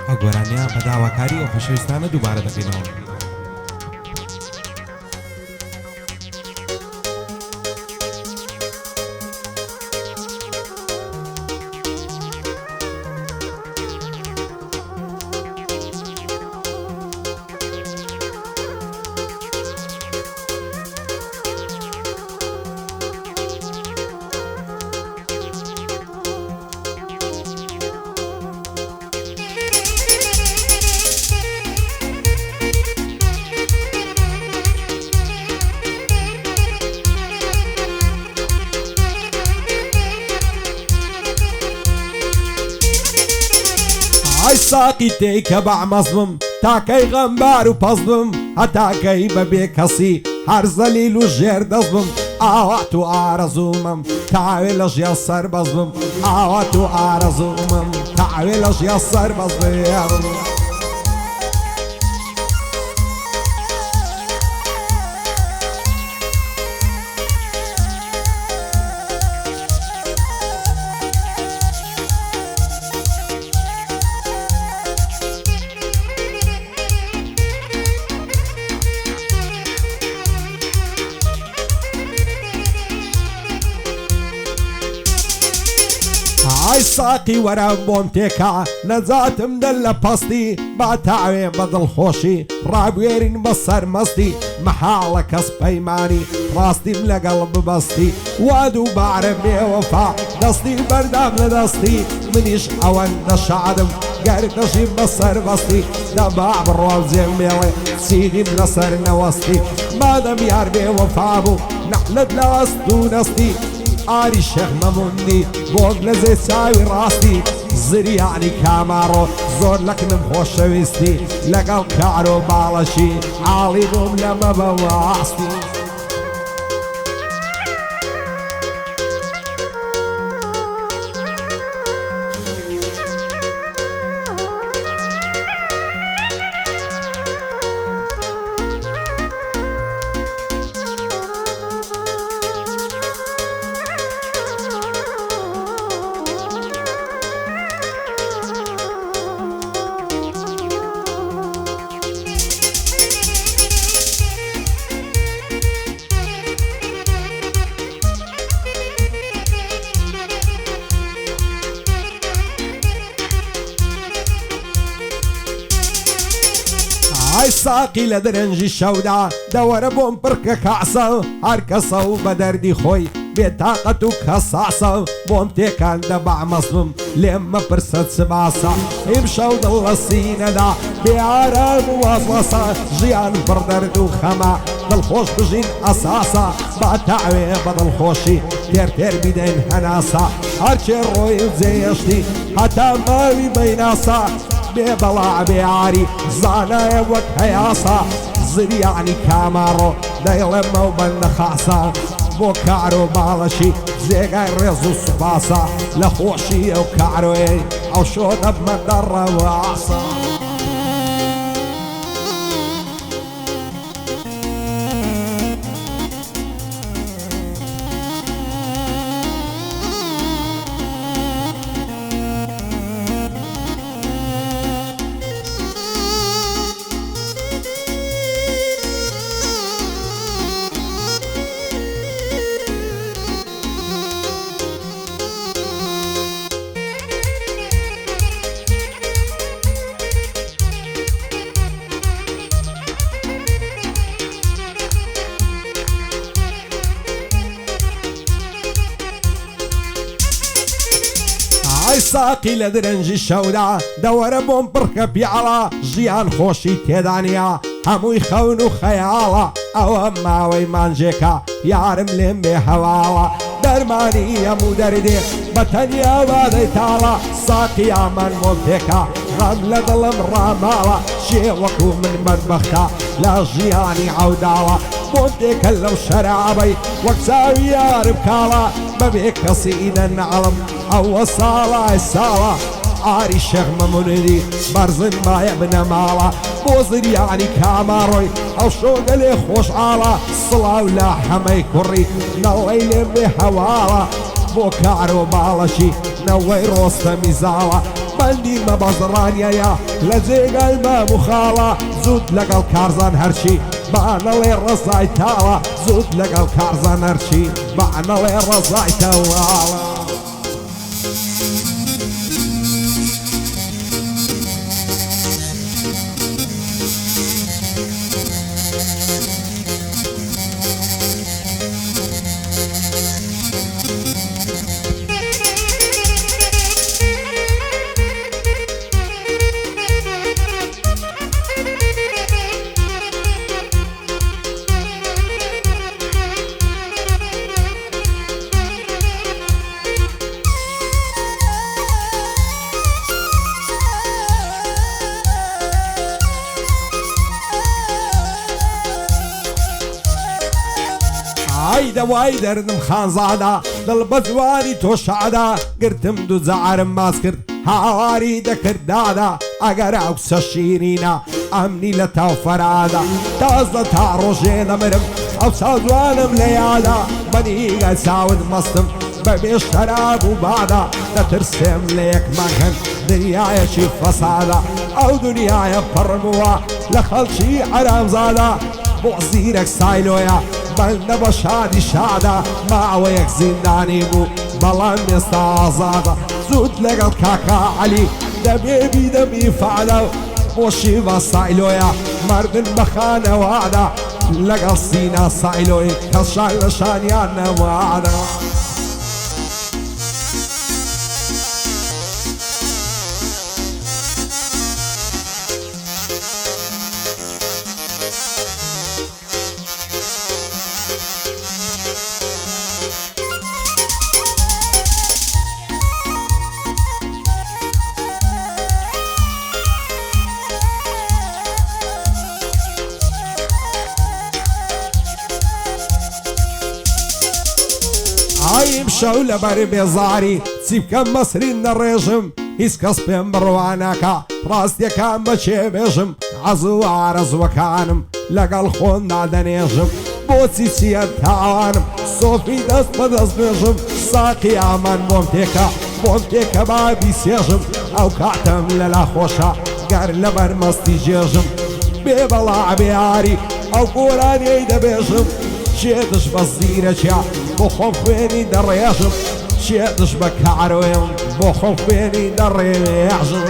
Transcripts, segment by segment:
ئەو گۆرانیە بە داواکاری ئەو خۆشەویستانە دووبارە دەکەینەوە. ئای ساقی تێیکە بەعمەزمم تاکەی غەمبار و پەزبم هەتاکەی بەبێ کەسی هەر زەلیل و ژێر دەستبم ئاوات و ئارەزوومم تاوێ لە ژیا سەر بەزبم ئاوات و ئارەزوومم تاوێ لە ژیا سەر بەزبم. ئای ساقی وەرە بۆم تێکا نەجاتم دەر لە پەستی با تاوێ بە دڵخۆشی ڕابوێرین بە سەرمەستی مەحاڵە کەس پەیمانی ڕاستیم لەگەڵ ببەستی وا دووبارە بێوەفا دەستی بەردام لە دەستی منیش ئەوەندە شادم گەردەژیم بە سەربەستی دەبا بڕۆم جێمێڵێ سیدیم لەسەر نەوەستی مادەم یار بێوەفا بوو نەحلت لە ئەست و نەستی ئاری شێخ مەموندی بۆم لە زێ چاوی ڕاستی زریانی کاماڕۆ زۆر لەکنم خۆشەویستی لەگەڵ کار و باڵەشی ئاڵی بووم لەمە بەواستی. ئای ساقی لە درەنجی شەودا دەوەرە بۆم پڕکە کاسە هەر کەسە و بە دەردی خۆی بێتاقەت و کەساسە بۆم تێکاندە بەعمەزمم لێم مەپرسە چ باسە ئیمشەو دڵ لە سینەدا بێئارام و وەسوەسە ژیان پڕ دەرد و خەمە دڵخۆش بژین ئەساسە با تاوێ بە دڵخۆشی تێر تێر بیدەین هەناسە هەرچێ ڕۆی جێیشتی هەتا ماوی بەیناسە بێ بەڵا بێعاری زانایە وەک هەیاسە زریانی کاماڕۆ دەیڵێمە و بەندە خاسە بۆ کار و باڵەشی جێگای ڕێز و سوپاسە لە خۆشی ئەو کارۆی ئەو شۆ دەبمە دەڕەواسە. ئای ساقی لە درەنجی شەودا دەوەرە بۆم پڕکە پیاڵە ژیان خۆشی تێدانیا هەمووی خەون و خەیاڵە ئەوە ماوەی مانجێکە یارم لێم بێ هەواڵە دەرمانی هەموو دەردێ بە تەنیا وادەی تاڵە ساقی ئامان بۆم تێکە غەم لە دڵم ڕاماڵە شێ وەکو من بەدبەختە لە ژیانی عەوداڵە بۆم تێکە لەو شەرابەی وەک چاوی یارم کاڵە بەبێ کەسی ئینە نەعڵم ئەوە ساڵای ساڵە ئاری شێخ مەموندی بەرزن مایە بنە ماڵە بۆ زریانی کاماڕۆی ئەو شۆ دەلێ خۆشحاڵە سڵاو لە هەمەی کوڕی نەڵەی لێ بێ هەواڵە بۆ کار و باڵەشی نەوەی ڕۆستەمی زاڵە بەندی مە بەزڕانیەیە لە جێگەل مە مخاڵە زوود لەگەڵ کارزان هەرچی بانەڵێ ڕزای تاوە زوود لەگەڵ کارزان هەرچی بانەڵێ ڕزای تاواڵە وای دەردم خانزادا دڵ بە جوانی تۆ شادا گرتم دوو جارم ماس کرد هاواری دەکرد دادا ئەگەر ئەوسە شیرینە ئەمنی لە تاو فەرادا تازە تا ڕۆژێ نەمرم ئەوسا جوانم لە یادا بەنیگە چاوت مەستم بەبێ شەراب و بادا دەترسێم لە یەکمەکەن دنیایەکی فەسادا ئەو دنیایە پڕمووە لە خەڵکی عەرامزادا بۆ زیرەک سایلۆیە بەندە بە شادی شادا ماوەیەک زیندانی بوو بەڵام ئێستا ئازادە زوود لەگەڵ کاکا عەلی دەبێ بیدەمی فعلە بۆ شیوە سایلۆیە مردن بە خانەوادا لەگەڵ سینا سایلۆی کەسشان لە شانیان نەوادە ئایم شەو لەبەر بێزاری چی بکەم مەسرین نەڕێژم هیچ کەس پێم بڕوانەکە ڕاستیەکان بەچێ بێژم عەزوو ئارەزوەکانم لەگەڵ خۆم نادەنێژم بۆچی چیە تاوانم سۆفی دەست بەدەست بێژم ساقی ئامان بۆم تێکە بابی سێژم ئەو کاتەم لەلا خۆشە گەر لەبەر مەستی جێژم بێ بەڵا بێیاری ئەو گۆرانیەی دەبێژم چێدش بە زیرەکیا بۆ خۆم خوێنی دەڕێژم چێدش بە کارۆیم بۆ خۆم خوێنی دەڕێژم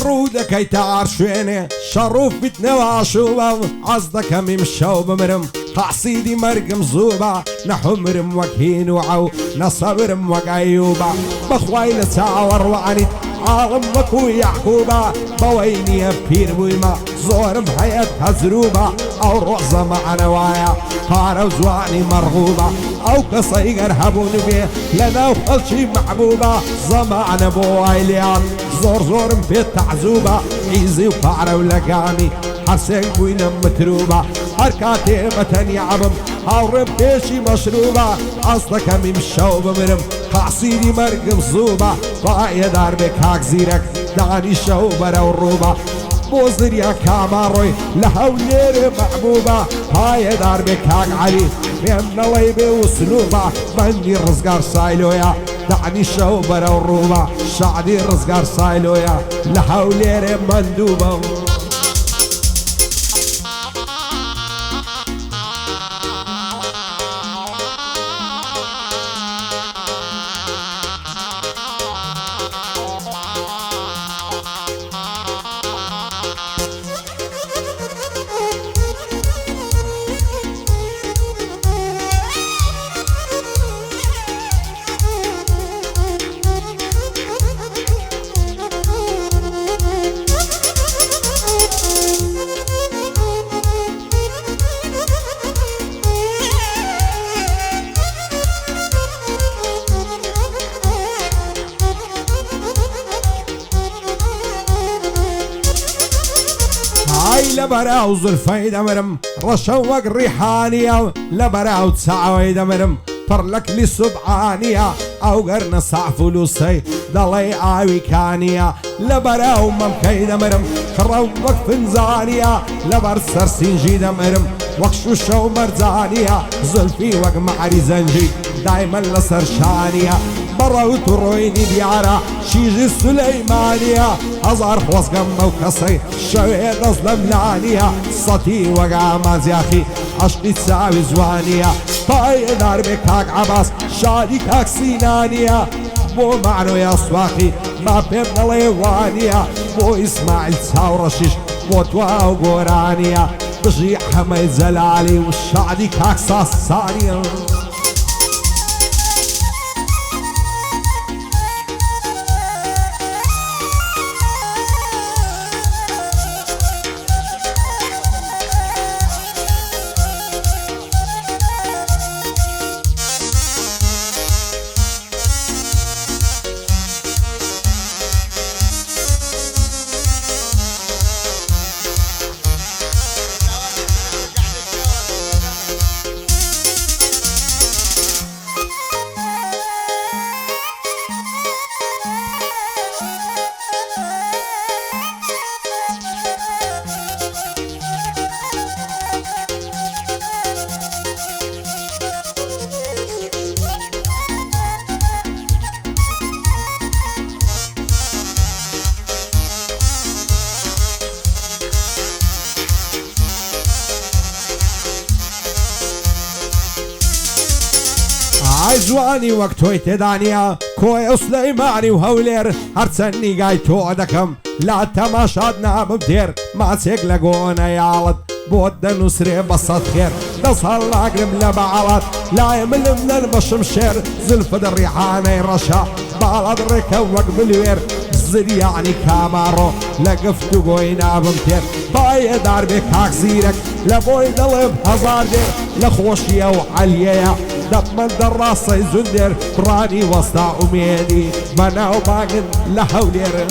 ڕوو دەکەی تار شوێنێ شەڕوو فتنەواشوبە ئەس دەکەمیم شەو بمرم قاسیدی مەرگم زووبە نەحومرم وەک هین و عەو نەسەبرم وەک ئەیوبە بەخوای لە چاوەڕوانیت عاڵم وەکو یەعقوبە بەوەی نییە پیر بوویمە زۆرم هەیە تەجروبە ئەو ڕۆزە مەعەنەوایە پارە و جوانی مەرغوبە ئەو کەسەی گەر هەبوون بێ لەناو خەڵکی مەحبوبە زەمانە بۆ وای لێیان زۆرم پێ تەعزوبە ئیزی و پارە و لەگامی هەرسێک بووینە متروبە هەر کاتێ بەتەنیابم هاوڕێم پێشی مەشروبە ئەس دەکەمیم شەو بمرم قاسیدی مەرگم زووبە باەدار بێ کاک زیرەک دانی شەو بەرەو ڕووبە بۆ زریا کاماڕۆی لە هەولێرێ مەحبوبە پایەدار بێ کاک عەلی پێم نەڵەی بێ وسلوبە بەندی ڕزگار سایلۆیە دانی شەو بەرەو ڕووبە شادی ڕزگار سایلۆیە لە هەولێرێ مەندوبە لبراو زلفي دمرم رشوق ريحانية لبراو تسعوي دمرم فرلك لسبعانية او قرن صع فلوسي ضلي عاوي كانية لبراو ممكي دمرم خروق فنزانية لبر سرسنجي دمرم وقشو شو مرزانية زلفي وق معري زنجي دايما لسرشانية بروت رويني ديارة شيجي سليمانية أزار خوص قمة وكسي شوية نظلم لانية صتي وقع مازياخي عشقي تساوي زوانية طاي دار بكاك عباس شادي كاك سينانية مو معنو يا سواقي ما بيبنا ليوانية مو إسماعيل تاورشيش مو تواو قورانية بجي حمي زلالي والشعدي كاك ساسانية عايزواني وقتوي تدانيا كوي سليماني وهولير هرسني قاي تودكم لا تماشادنا ببدير ما تسيقلقونا يالد بود نسري بسط خير نصهر لاقرم لبعلت لا يمل من المشمشير زلف الريحاني رشا بالد ركوك بالوير زر يعني كامارو لقفتو قوينا بمتير باي دار بكاك زيرك لبوي دلب هزار دير لخوشيا وعليا دب من دراسي زندر براني وسطا أميدي بنا وباقن لحولير